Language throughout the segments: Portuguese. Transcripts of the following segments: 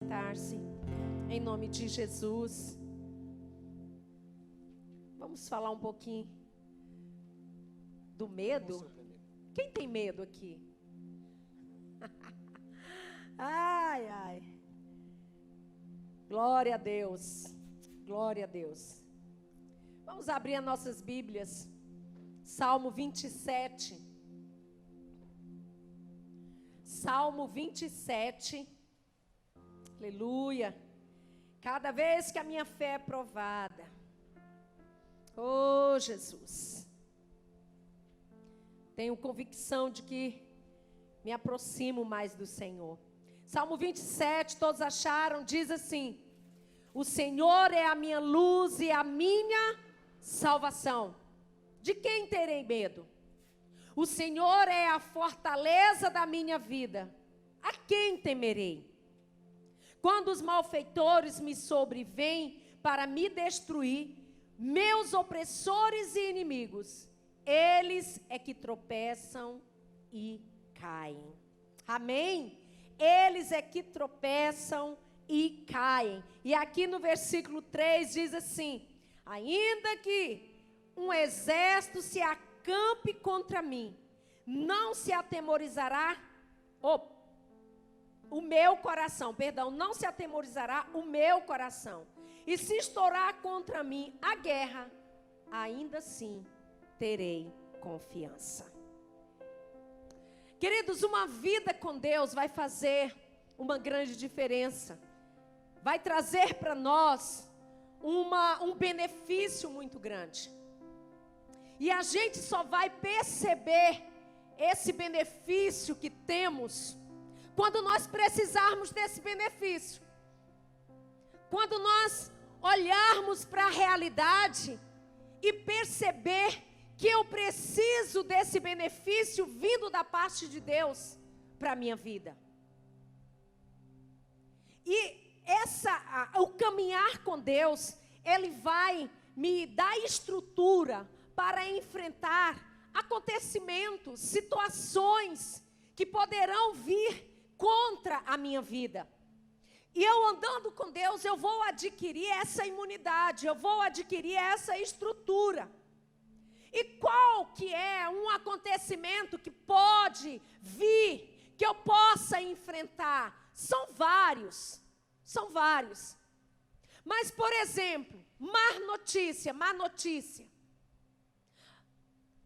Sentar-se, em nome de Jesus. Vamos falar um pouquinho do medo. Quem tem medo aqui? Ai, ai. Glória a Deus. Glória a Deus. Vamos abrir as nossas Bíblias. Salmo 27. Salmo 27. Aleluia. Cada vez que a minha fé é provada. Oh, Jesus. Tenho convicção de que me aproximo mais do Senhor. Salmo 27, todos acharam, diz assim: o Senhor é a minha luz e a minha salvação. De quem terei medo? O Senhor é a fortaleza da minha vida. A quem temerei? Quando os malfeitores me sobrevêm para me destruir, meus opressores e inimigos, eles é que tropeçam e caem. Amém? Eles é que tropeçam e caem. E aqui no versículo 3 diz assim: ainda que um exército se acampe contra mim, não se atemorizará o meu coração, não se atemorizará o meu coração. E se estourar contra mim a guerra, ainda assim terei confiança. Queridos, uma vida com Deus vai fazer uma grande diferença. Vai trazer para nós um benefício muito grande. E a gente só vai perceber esse benefício que temos quando nós precisarmos desse benefício. Quando nós olharmos para a realidade e perceber que eu preciso desse benefício vindo da parte de Deus para a minha vida. E o caminhar com Deus, Ele vai me dar estrutura para enfrentar acontecimentos, situações que poderão vir contra a minha vida. E eu andando com Deus, eu vou adquirir essa imunidade, eu vou adquirir essa estrutura. E qual que é um acontecimento que pode vir, que eu possa enfrentar? São vários. Mas, por exemplo, má notícia.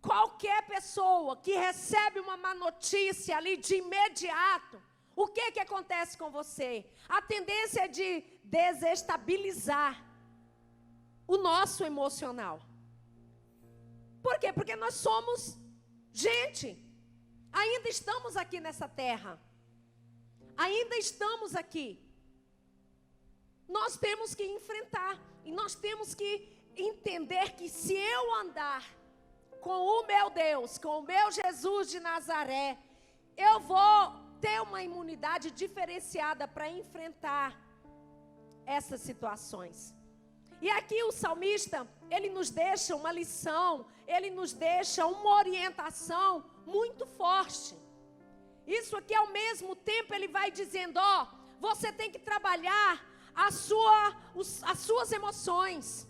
Qualquer pessoa que recebe uma má notícia ali de imediato, o que acontece com você? A tendência é de desestabilizar o nosso emocional. Por quê? Porque nós somos gente. Ainda estamos aqui nessa terra. Ainda estamos aqui. Nós temos que enfrentar. E nós temos que entender que se eu andar com o meu Deus, com o meu Jesus de Nazaré, eu vou ter uma imunidade diferenciada para enfrentar essas situações. E aqui o salmista, ele nos deixa uma lição, ele nos deixa uma orientação muito forte. Isso aqui ao mesmo tempo ele vai dizendo, você tem que trabalhar as suas emoções.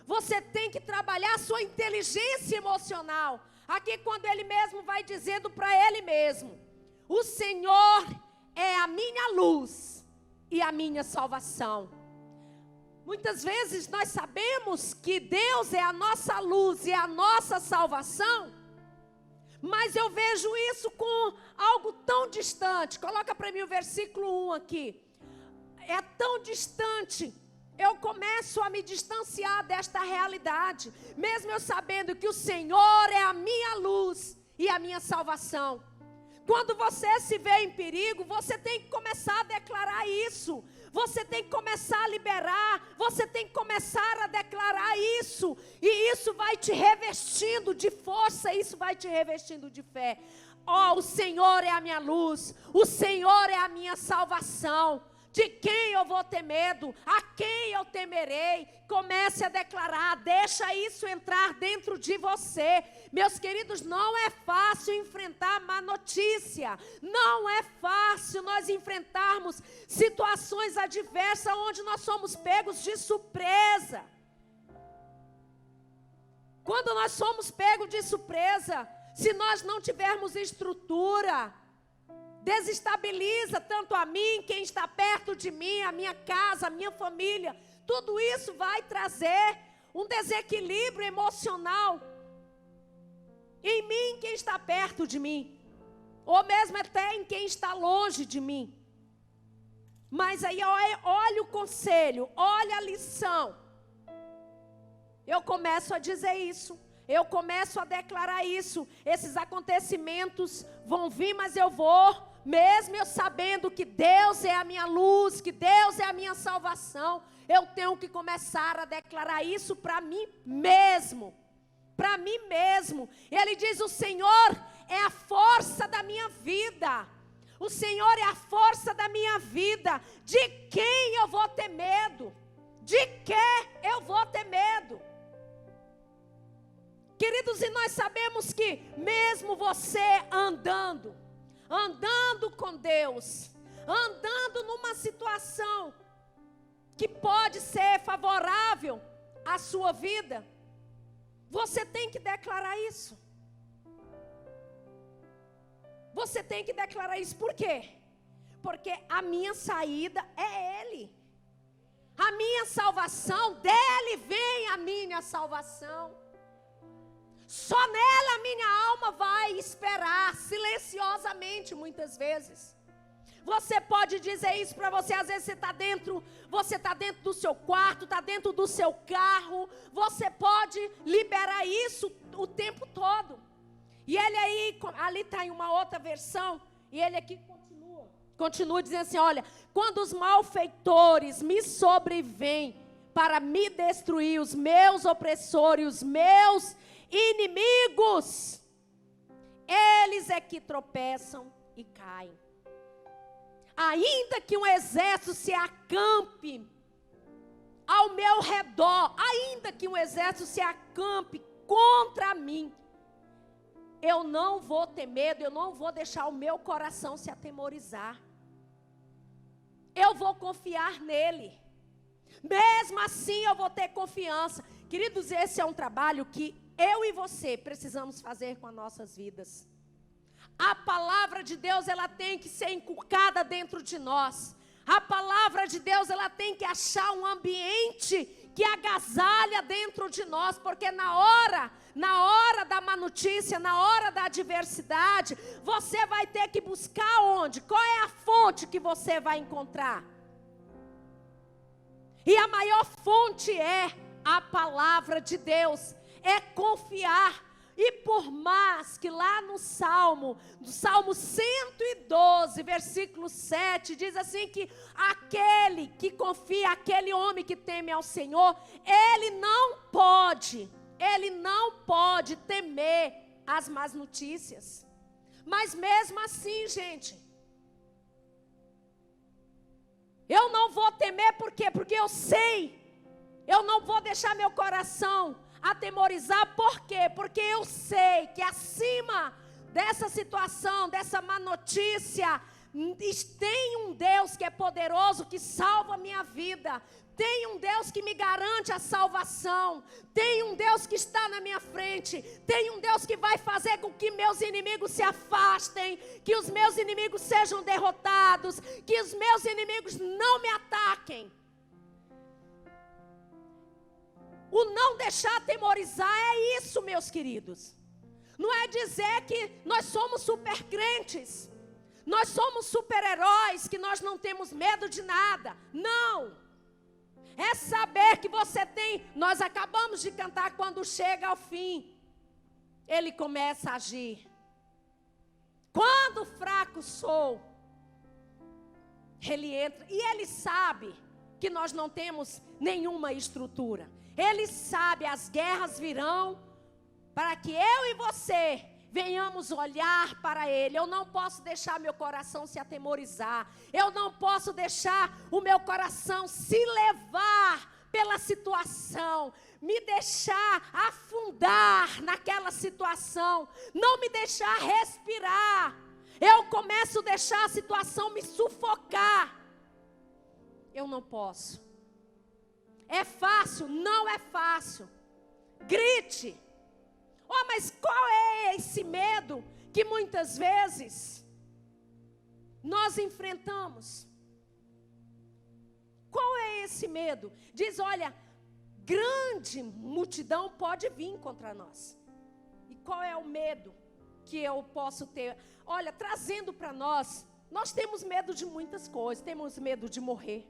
Você tem que trabalhar a sua inteligência emocional. Aqui quando ele mesmo vai dizendo para ele mesmo, o Senhor é a minha luz e a minha salvação. Muitas vezes nós sabemos que Deus é a nossa luz e a nossa salvação, mas eu vejo isso com algo tão distante. Coloca para mim o versículo 1 aqui. É tão distante, eu começo a me distanciar desta realidade, mesmo eu sabendo que o Senhor é a minha luz e a minha salvação. Quando você se vê em perigo, você tem que começar a declarar isso. Você tem que começar a liberar, você tem que começar a declarar isso. E isso vai te revestindo de força, isso vai te revestindo de fé. O Senhor é a minha luz, o Senhor é a minha salvação. De quem eu eu vou ter medo? A quem eu temerei? Comece a declarar, deixa isso entrar dentro de você. Meus queridos, não é fácil enfrentar má notícia. Não é fácil nós enfrentarmos situações adversas onde nós somos pegos de surpresa. Quando nós somos pegos de surpresa, se nós não tivermos estrutura, desestabiliza tanto a mim, quem está perto de mim, a minha casa, a minha família. Tudo isso vai trazer um desequilíbrio emocional em mim, quem está perto de mim, ou mesmo até em quem está longe de mim. Mas aí olha o conselho, olha a lição. Eu começo a dizer isso. Eu começo a declarar isso. Esses acontecimentos vão vir, mas eu vou, mesmo eu sabendo que Deus é a minha luz, que Deus é a minha salvação, eu tenho que começar a declarar isso para mim mesmo. Para mim mesmo. Ele diz: o Senhor é a força da minha vida. O Senhor é a força da minha vida. De quem eu vou ter medo? De que eu vou ter medo? Queridos, e nós sabemos que mesmo você andando com Deus, andando numa situação que pode ser favorável à sua vida, você tem que declarar isso. Você tem que declarar isso. Por quê? Porque a minha saída é Ele. A minha salvação, dEle vem a minha salvação. Só nela a minha alma vai esperar, silenciosamente muitas vezes. Você pode dizer isso para você, às vezes você está dentro do seu quarto, está dentro do seu carro. Você pode liberar isso o tempo todo. E ele aí, ali está em uma outra versão, e ele aqui continua dizendo assim: olha, quando os malfeitores me sobrevêm para me destruir, os meus opressores, os meus inimigos, eles é que tropeçam e caem. Ainda que um exército se acampe ao meu redor, ainda que um exército se acampe contra mim, eu não vou ter medo, eu não vou deixar o meu coração se atemorizar. Eu vou confiar nele. Mesmo assim eu vou ter confiança. Queridos, esse é um trabalho que eu e você precisamos fazer com as nossas vidas. A palavra de Deus, ela tem que ser inculcada dentro de nós. A palavra de Deus, ela tem que achar um ambiente que agasalha dentro de nós, porque na hora da má notícia, na hora da adversidade, você vai ter que buscar onde? Qual é a fonte que você vai encontrar? E a maior fonte é a palavra de Deus, é confiar. E por mais que lá no Salmo 112, versículo 7, diz assim que aquele que confia, aquele homem que teme ao Senhor, ele não pode temer as más notícias. Mas mesmo assim, gente, eu não vou temer, por quê? Porque eu sei, eu não vou deixar meu coração atemorizar. Por quê? Porque eu sei que acima dessa situação, dessa má notícia, tem um Deus que é poderoso, que salva a minha vida. Tem um Deus que me garante a salvação. Tem um Deus que está na minha frente. Tem um Deus que vai fazer com que meus inimigos se afastem, que os meus inimigos sejam derrotados, que os meus inimigos não me ataquem. O não deixar atemorizar é isso, meus queridos. Não é dizer que nós somos super crentes, nós somos super-heróis, que nós não temos medo de nada. Não. É saber que você tem. Nós acabamos de cantar, quando chega ao fim, ele começa a agir. Quando fraco sou, ele entra. E ele sabe que nós não temos nenhuma estrutura. Ele sabe, as guerras virão para que eu e você venhamos olhar para Ele. Eu não posso deixar meu coração se atemorizar. Eu não posso deixar o meu coração se levar pela situação, me deixar afundar naquela situação, não me deixar respirar. Eu começo a deixar a situação me sufocar. Eu não posso. É fácil? Não é fácil. Grite. Oh, mas qual é esse medo que muitas vezes nós enfrentamos? Qual é esse medo? Diz, olha, grande multidão pode vir contra nós. E qual é o medo que eu posso ter? Olha, trazendo para nós temos medo de muitas coisas. Temos medo de morrer.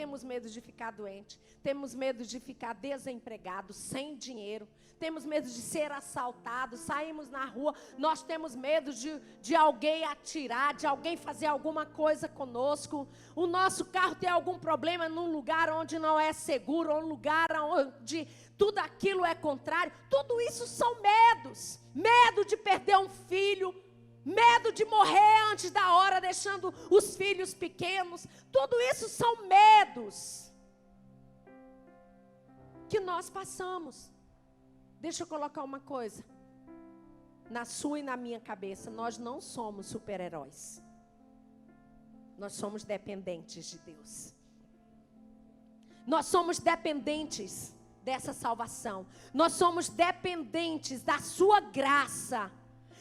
Temos medo de ficar doente. Temos medo de ficar desempregado, sem dinheiro. Temos medo de ser assaltado. Saímos na rua, nós temos medo de alguém atirar, de alguém fazer alguma coisa conosco. O nosso carro tem algum problema num lugar onde não é seguro, ou um lugar onde tudo aquilo é contrário. Tudo isso são medos. Medo de perder um filho. Medo de morrer antes da hora, deixando os filhos pequenos. Tudo isso são medos que nós passamos. Deixa eu colocar uma coisa na sua e na minha cabeça. Nós não somos super-heróis. Nós somos dependentes de Deus. Nós somos dependentes dessa salvação. Nós somos dependentes da sua graça.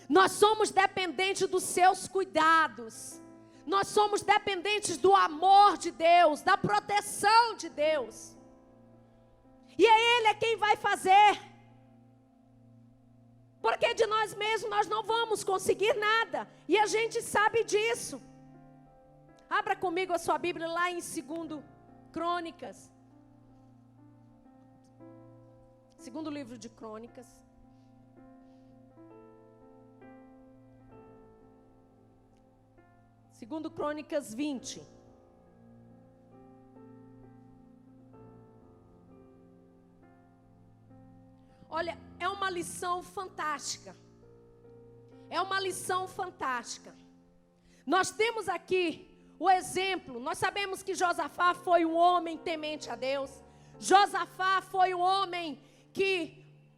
Nós somos dependentes dos seus cuidados. Nós somos dependentes do amor de Deus, da proteção de Deus. E Ele é quem vai fazer. Porque de nós mesmos nós não vamos conseguir nada. E a gente sabe disso. Abra comigo a sua Bíblia lá em 2 Crônicas. Segundo livro de Crônicas. Segundo Crônicas 20. Olha, é uma lição fantástica. É uma lição fantástica. Nós temos aqui o exemplo. Nós sabemos que Josafá foi um homem temente a Deus. Josafá foi um homem que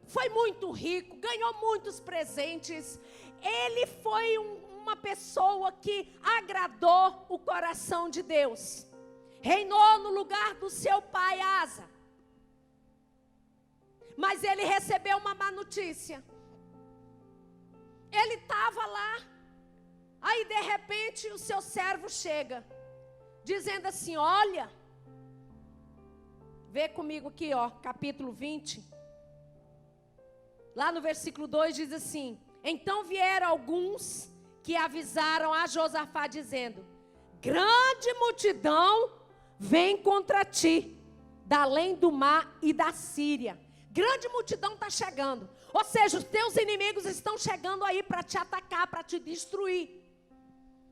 foi muito rico, ganhou muitos presentes. Ele foi uma pessoa que agradou o coração de Deus. Reinou no lugar do seu pai Asa. Mas ele recebeu uma má notícia. Ele estava lá. Aí de repente o seu servo chega, dizendo assim, olha, vê comigo aqui, ó, capítulo 20. Lá no versículo 2 diz assim, então vieram alguns que avisaram a Josafá dizendo, grande multidão vem contra ti, da além do mar e da Síria. Grande multidão está chegando. Ou seja, os teus inimigos estão chegando aí para te atacar, para te destruir.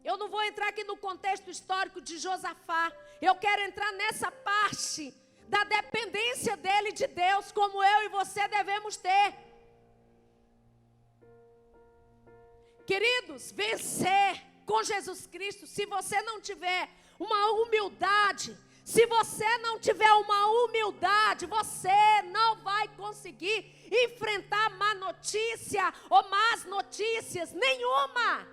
Eu não vou entrar aqui no contexto histórico de Josafá. Eu quero entrar nessa parte da dependência dele de Deus, como eu e você devemos ter. Queridos, vencer com Jesus Cristo, se você não tiver uma humildade, se você não tiver uma humildade, você não vai conseguir enfrentar má notícia ou más notícias nenhuma.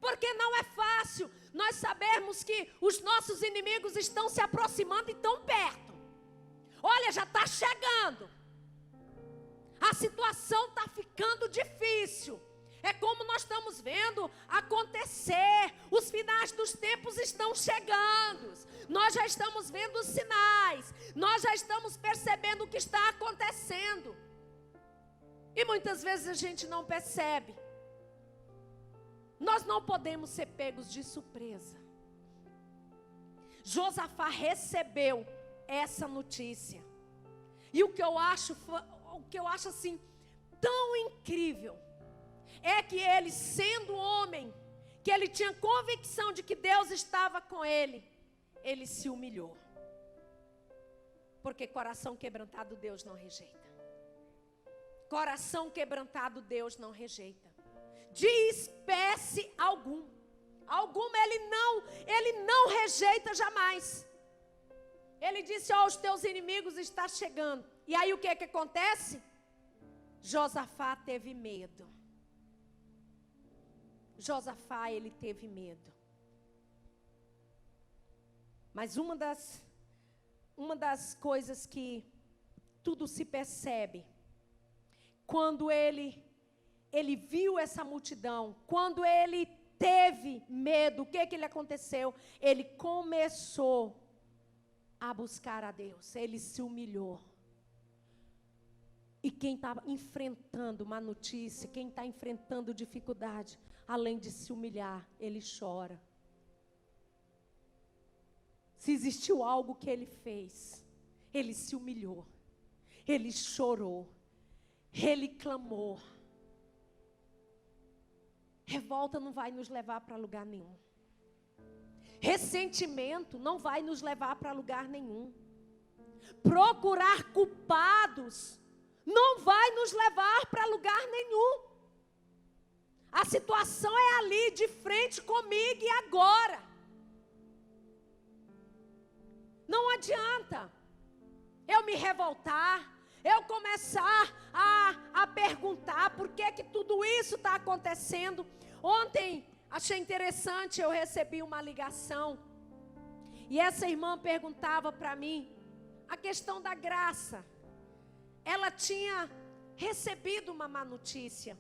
Porque não é fácil nós sabermos que os nossos inimigos estão se aproximando e tão perto. Olha, já está chegando. A situação está ficando difícil. É como nós estamos vendo acontecer. Os finais dos tempos estão chegando. Nós já estamos vendo os sinais. Nós já estamos percebendo o que está acontecendo. E muitas vezes a gente não percebe. Nós não podemos ser pegos de surpresa. Josafá recebeu essa notícia. E o que eu acho assim tão incrível é que ele, sendo homem, que ele tinha convicção de que Deus estava com ele, ele se humilhou. Porque coração quebrantado Deus não rejeita. Coração quebrantado Deus não rejeita. De espécie alguma ele não rejeita jamais. Ele disse, ó, os teus inimigos estão chegando. E aí o que acontece? Josafá teve medo. Josafá, ele teve medo. Mas uma das coisas que tudo se percebe, quando ele viu essa multidão, quando ele teve medo, o que lhe aconteceu? Ele começou a buscar a Deus, ele se humilhou. E quem está enfrentando uma notícia, quem está enfrentando dificuldade, além de se humilhar, ele chora. Se existiu algo que ele fez, ele se humilhou, ele chorou, ele clamou. Revolta não vai nos levar para lugar nenhum. Ressentimento não vai nos levar para lugar nenhum. Procurar culpados não vai nos levar para lugar nenhum. A situação é ali, de frente comigo e agora. Não adianta eu me revoltar, eu começar a perguntar por que tudo isso está acontecendo. Ontem, achei interessante, eu recebi uma ligação. E essa irmã perguntava para mim a questão da graça. Ela tinha recebido uma má notícia.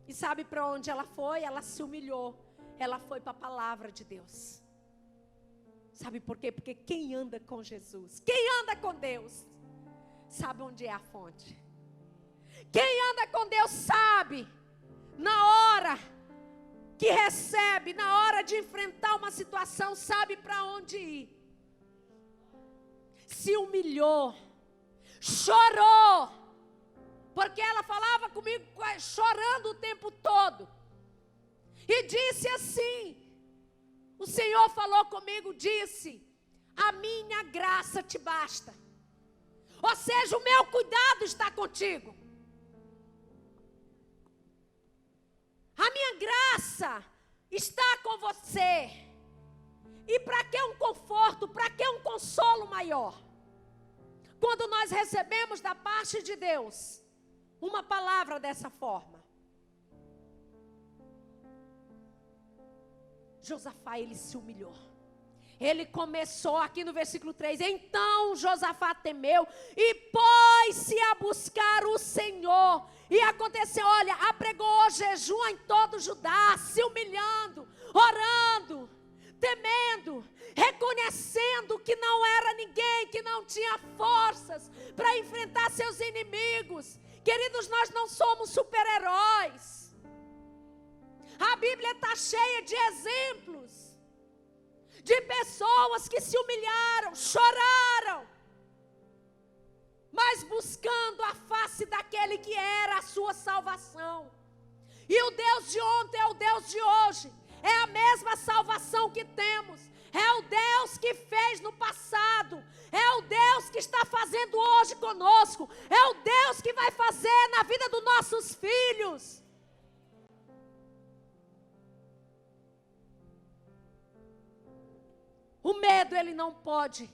E sabe para onde ela foi? Ela se humilhou. Ela foi para a palavra de Deus. Sabe por quê? Porque quem anda com Jesus, quem anda com Deus, sabe onde é a fonte. Quem anda com Deus sabe, na hora que recebe, na hora de enfrentar uma situação, sabe para onde ir. Se humilhou, chorou, porque ela falava comigo chorando o tempo todo. E disse assim, o Senhor falou comigo, disse, a minha graça te basta. Ou seja, o meu cuidado está contigo. A minha graça está com você. E para que um conforto, para que um consolo maior? Quando nós recebemos da parte de Deus uma palavra dessa forma. Josafá, ele se humilhou. Ele começou aqui no versículo 3. Então Josafá temeu e pôs-se a buscar o Senhor. E aconteceu, olha, apregou jejum em todo Judá, se humilhando, orando, temendo, reconhecendo que não era ninguém, que não tinha forças para enfrentar seus inimigos. Queridos, nós não somos super-heróis. A Bíblia está cheia de exemplos de pessoas que se humilharam, choraram, mas buscando a face daquele que era a sua salvação. E o Deus de ontem é o Deus de hoje, é a mesma salvação que temos, é o Deus que fez no passado, é o Deus que está fazendo hoje conosco, é o Deus que vai fazer na vida dos nossos filhos. O medo, ele não pode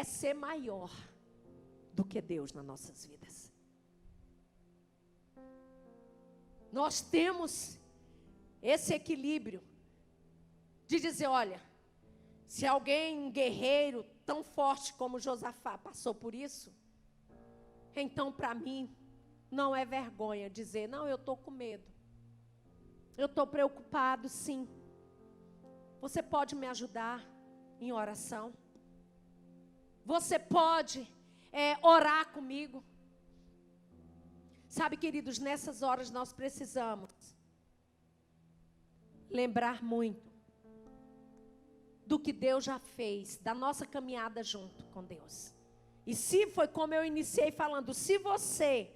ser maior do que Deus nas nossas vidas. Nós temos esse equilíbrio de dizer, olha, se alguém, um guerreiro tão forte como Josafá passou por isso, então para mim não é vergonha dizer, não, eu estou com medo. Eu estou preocupado, sim. Você pode me ajudar em oração? Você pode orar comigo? Sabe, queridos, nessas horas nós precisamos lembrar muito do que Deus já fez, da nossa caminhada junto com Deus. E se foi como eu iniciei falando, se você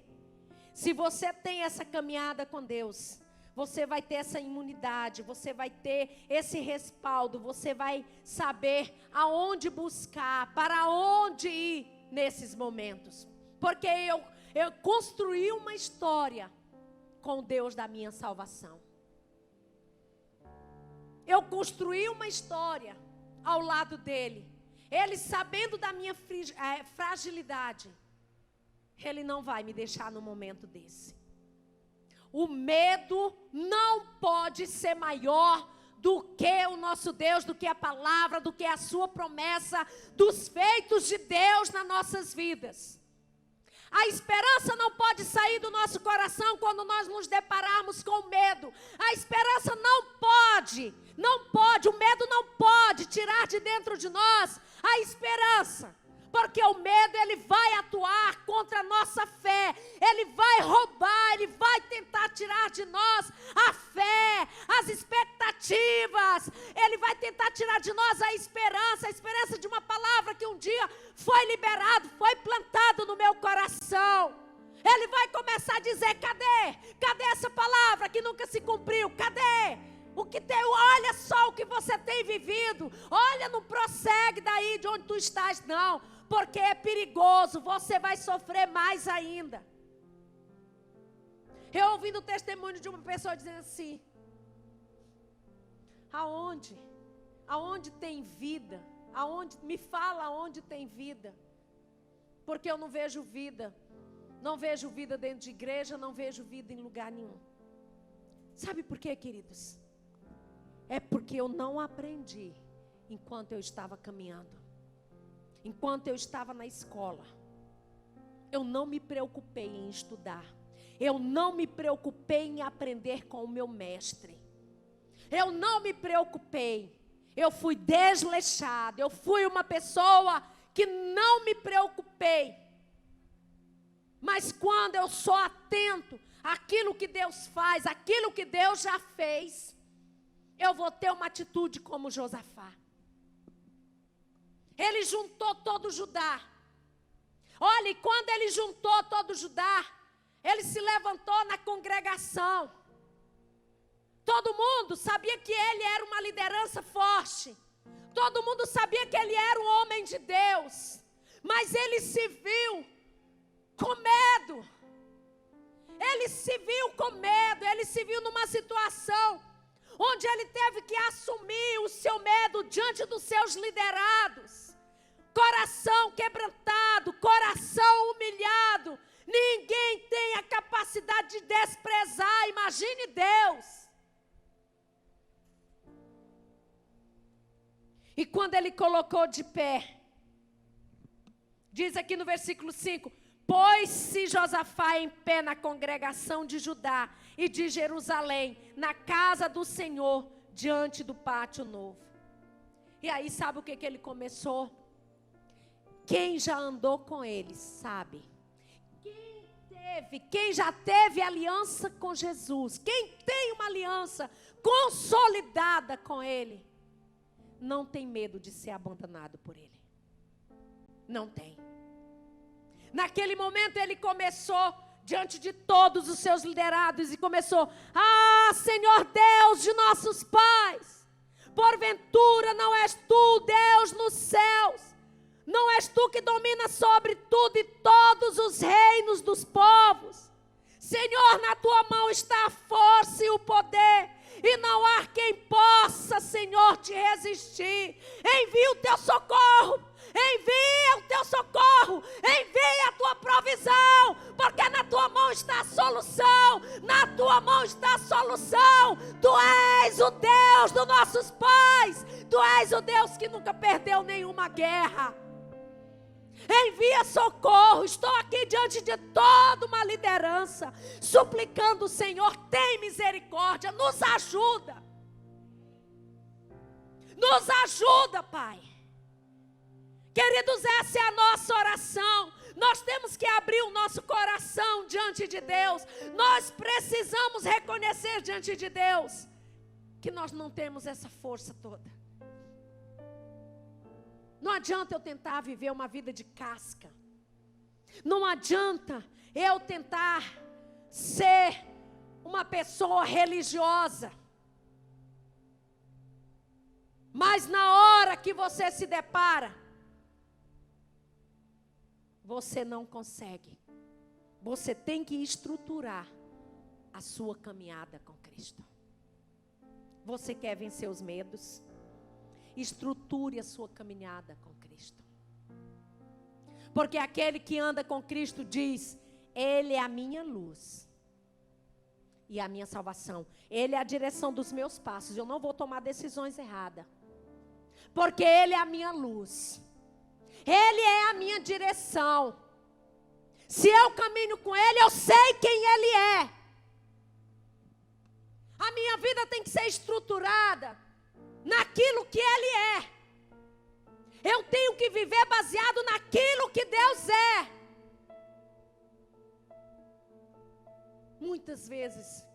tem essa caminhada com Deus, você vai ter essa imunidade, você vai ter esse respaldo, você vai saber aonde buscar, para onde ir nesses momentos. Porque Eu construí uma história com o Deus da minha salvação. Eu construí uma história ao lado dele. Ele, sabendo da minha fragilidade, ele não vai me deixar no momento desse. O medo não pode ser maior do que o nosso Deus, do que a palavra, do que a sua promessa, dos feitos de Deus nas nossas vidas. A esperança não pode sair do nosso coração quando nós nos depararmos com o medo. A esperança não pode, o medo não pode tirar de dentro de nós a esperança. Porque o medo, ele vai atuar contra a nossa fé. Ele vai roubar, ele vai tentar tirar de nós a fé, as expectativas. Ele vai tentar tirar de nós a esperança de uma palavra que um dia foi liberado, foi plantado no meu coração. Ele vai começar a dizer, cadê essa palavra que nunca se cumpriu? Cadê? O que tem, olha só o que você tem vivido. Olha, não prossegue daí de onde tu estás, não. Porque é perigoso, você vai sofrer mais ainda. Eu ouvindo o testemunho de uma pessoa dizendo assim: aonde tem vida? Me fala aonde tem vida. Porque eu não vejo vida. Não vejo vida dentro de igreja, não vejo vida em lugar nenhum. Sabe por quê, queridos? É porque eu não aprendi enquanto eu estava caminhando. Enquanto eu estava na escola. Eu não me preocupei em estudar. Eu não me preocupei em aprender com o meu mestre. Eu não me preocupei. Eu fui desleixada. Eu fui uma pessoa que não me preocupei. Mas quando eu sou atento àquilo que Deus faz, àquilo que Deus já fez, eu vou ter uma atitude como Josafá. Ele juntou todo Judá. Olha, e quando ele juntou todo Judá, ele se levantou na congregação. Todo mundo sabia que ele era uma liderança forte. Todo mundo sabia que ele era um homem de Deus. Mas ele se viu com medo. Ele se viu com medo. Ele se viu numa situação onde ele teve que assumir o seu medo diante dos seus liderados. Coração quebrantado, coração humilhado. Ninguém tem a capacidade de desprezar, imagine Deus. E quando ele colocou de pé, diz aqui no versículo 5, pôs-se Josafá em pé na congregação de Judá e de Jerusalém, na casa do Senhor, diante do pátio novo. E aí sabe o que ele começou? Quem já andou com ele sabe. Quem já teve aliança com Jesus, quem tem uma aliança consolidada com ele, não tem medo de ser abandonado por ele. Não tem. Naquele momento ele começou diante de todos os seus liderados e começou: ah, Senhor Deus de nossos pais, porventura não és tu Deus nos céus? Não és tu que domina sobre tudo e todos os reinos dos povos? Senhor, na tua mão está a força e o poder, e não há quem possa, Senhor, te resistir. Envia o teu socorro, envia o teu socorro, envia a tua provisão, porque na tua mão está a solução, na tua mão está a solução. Tu és o Deus dos nossos pais, tu és o Deus que nunca perdeu nenhuma guerra. Envia socorro. Estou aqui diante de toda uma liderança, suplicando o Senhor, tem misericórdia, nos ajuda. Nos ajuda, Pai. Queridos, essa é a nossa oração. Nós temos que abrir o nosso coração diante de Deus. Nós precisamos reconhecer diante de Deus que nós não temos essa força toda. Não adianta eu tentar viver uma vida de casca. Não adianta eu tentar ser uma pessoa religiosa. Mas na hora que você se depara, você não consegue. Você tem que estruturar a sua caminhada com Cristo. Você quer vencer os medos? Estruture a sua caminhada com Cristo. Porque aquele que anda com Cristo diz: Ele é a minha luz e a minha salvação. Ele é a direção dos meus passos. Eu não vou tomar decisões erradas. Porque Ele é a minha luz. Ele é a minha direção. Se eu caminho com Ele, eu sei quem Ele é. A minha vida tem que ser estruturada naquilo que Ele é. Eu tenho que viver baseado naquilo que Deus é. Muitas vezes,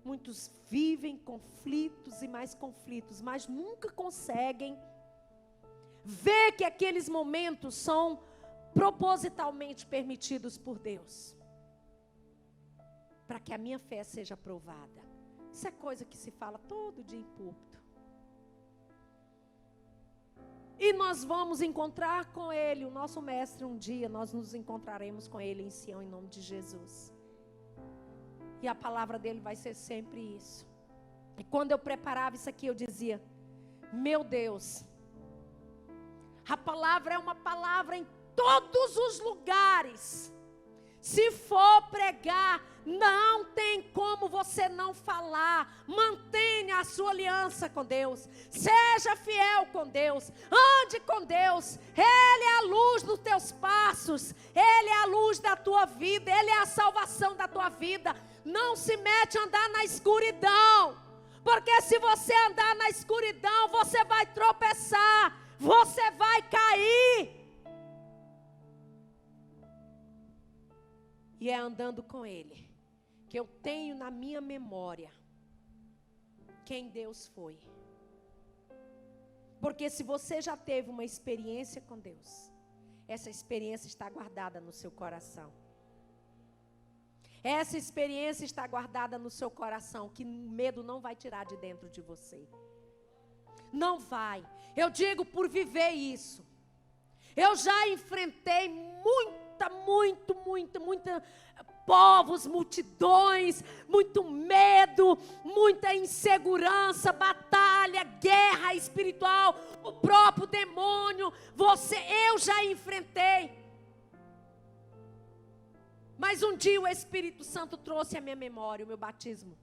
muitos vivem conflitos e mais conflitos, mas nunca conseguem ver que aqueles momentos são propositalmente permitidos por Deus, para que a minha fé seja provada. Isso é coisa que se fala todo dia em púlpito. E nós vamos encontrar com Ele, o nosso mestre, um dia nós nos encontraremos com Ele em Sião, em nome de Jesus. E a palavra dele vai ser sempre isso. E quando eu preparava isso aqui, eu dizia: meu Deus, a palavra é uma palavra em todos os lugares. Se for pregar, não tem como você não falar. Mantenha a sua aliança com Deus. Seja fiel com Deus. Ande com Deus. Ele é a luz dos teus passos. Ele é a luz da tua vida. Ele é a salvação da tua vida. Não se mete a andar na escuridão. Porque se você andar na escuridão, você vai tropeçar. Você vai cair. E é andando com Ele que eu tenho na minha memória quem Deus foi. Porque se você já teve uma experiência com Deus, essa experiência está guardada no seu coração. Essa experiência está guardada no seu coração, que o medo não vai tirar de dentro de você. Não vai. Eu digo por viver isso. Eu já enfrentei muita povos, multidões, muito medo, muita insegurança, batalha, guerra espiritual, o próprio demônio. Eu já enfrentei. Mas um dia o Espírito Santo trouxe à minha memória o meu batismo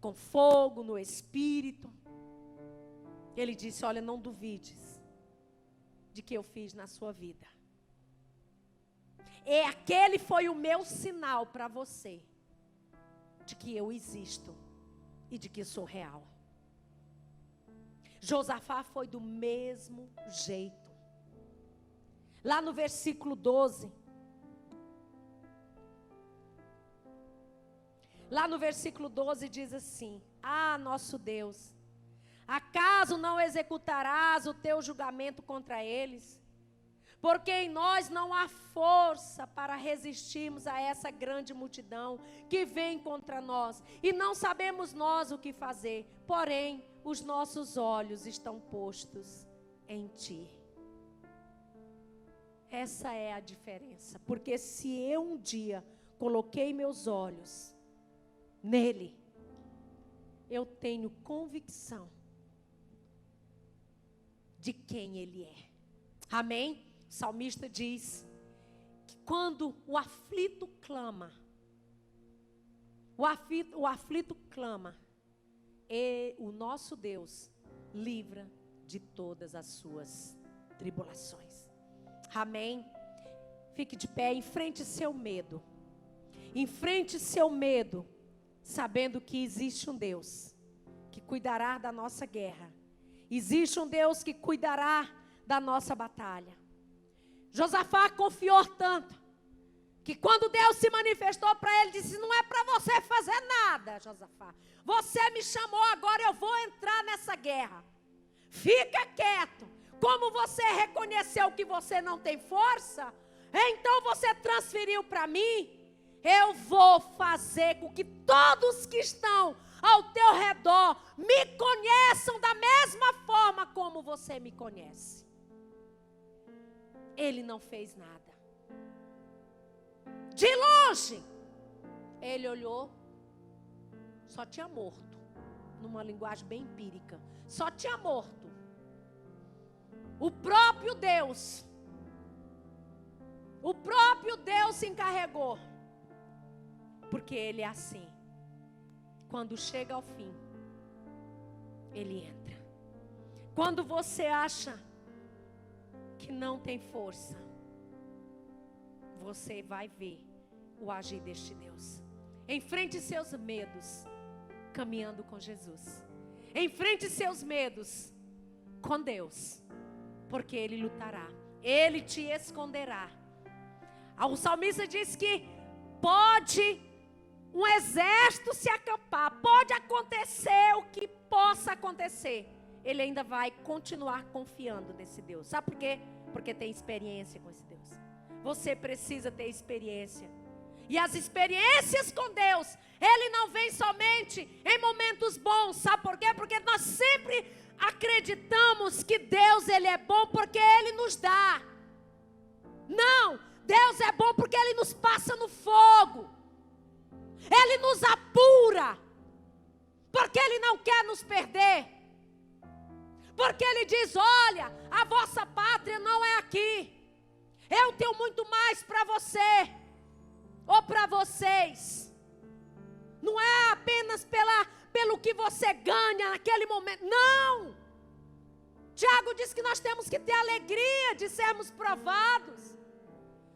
com fogo no Espírito. Ele disse: olha, não duvides de que eu fiz na sua vida. E aquele foi o meu sinal para você de que eu existo e de que sou real. Josafá foi do mesmo jeito. Lá no versículo 12. Lá no versículo 12 diz assim: ah, nosso Deus, acaso não executarás o teu julgamento contra eles? Porque em nós não há força para resistirmos a essa grande multidão que vem contra nós. E não sabemos nós o que fazer. Porém, os nossos olhos estão postos em Ti. Essa é a diferença. Porque se eu um dia coloquei meus olhos nele, eu tenho convicção de quem Ele é. Amém? O salmista diz que quando o aflito clama, e o nosso Deus livra de todas as suas tribulações. Amém? Fique de pé, enfrente seu medo. Enfrente seu medo, sabendo que existe um Deus que cuidará da nossa guerra. Existe um Deus que cuidará da nossa batalha. Josafá confiou tanto, que quando Deus se manifestou para ele, disse: não é para você fazer nada, Josafá. Você me chamou, agora eu vou entrar nessa guerra. Fica quieto. Como você reconheceu que você não tem força, então você transferiu para mim. Eu vou fazer com que todos que estão ao teu redor me conheçam da mesma forma como você me conhece. Ele não fez nada. De longe. Ele olhou, só tinha morto. Numa linguagem bem empírica. Só tinha morto. O próprio Deus se encarregou. Porque Ele é assim. Quando chega ao fim, Ele entra. Quando você acha que não tem força, você vai ver o agir deste Deus. Enfrente seus medos, caminhando com Jesus. Enfrente seus medos com Deus, porque Ele lutará. Ele te esconderá. O salmista diz que pode um exército se acampar, pode acontecer o que possa acontecer, ele ainda vai continuar confiando nesse Deus. Sabe por quê? Porque tem experiência com esse Deus. Você precisa ter experiência. E as experiências com Deus, Ele não vem somente em momentos bons. Sabe por quê? Porque nós sempre acreditamos que Deus, Ele é bom porque Ele nos dá. Não, Deus é bom porque Ele nos passa no fogo. Ele nos apura. Porque Ele não quer nos perder. Porque Ele diz, olha, a vossa pátria não é aqui. Eu tenho muito mais para você. Ou para vocês. Não é apenas pelo que você ganha naquele momento. Não. Tiago diz que nós temos que ter alegria de sermos provados.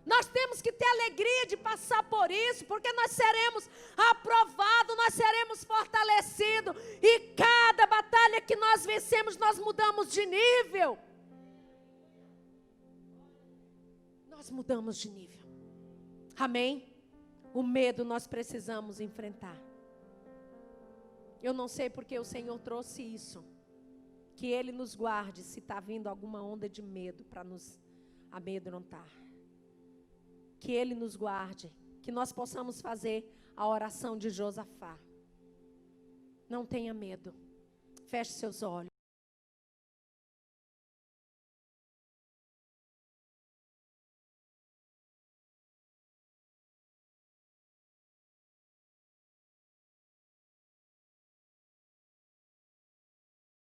Nós temos que ter alegria de passar por isso, porque nós seremos aprovados, nós seremos fortalecidos. E cada batalha que nós vencemos, nós mudamos de nível. Nós mudamos de nível. Amém? O medo nós precisamos enfrentar. Eu não sei porque o Senhor trouxe isso. Que Ele nos guarde se está vindo alguma onda de medo para nos amedrontar. Que Ele nos guarde. Que nós possamos fazer a oração de Josafá. Não tenha medo. Feche seus olhos.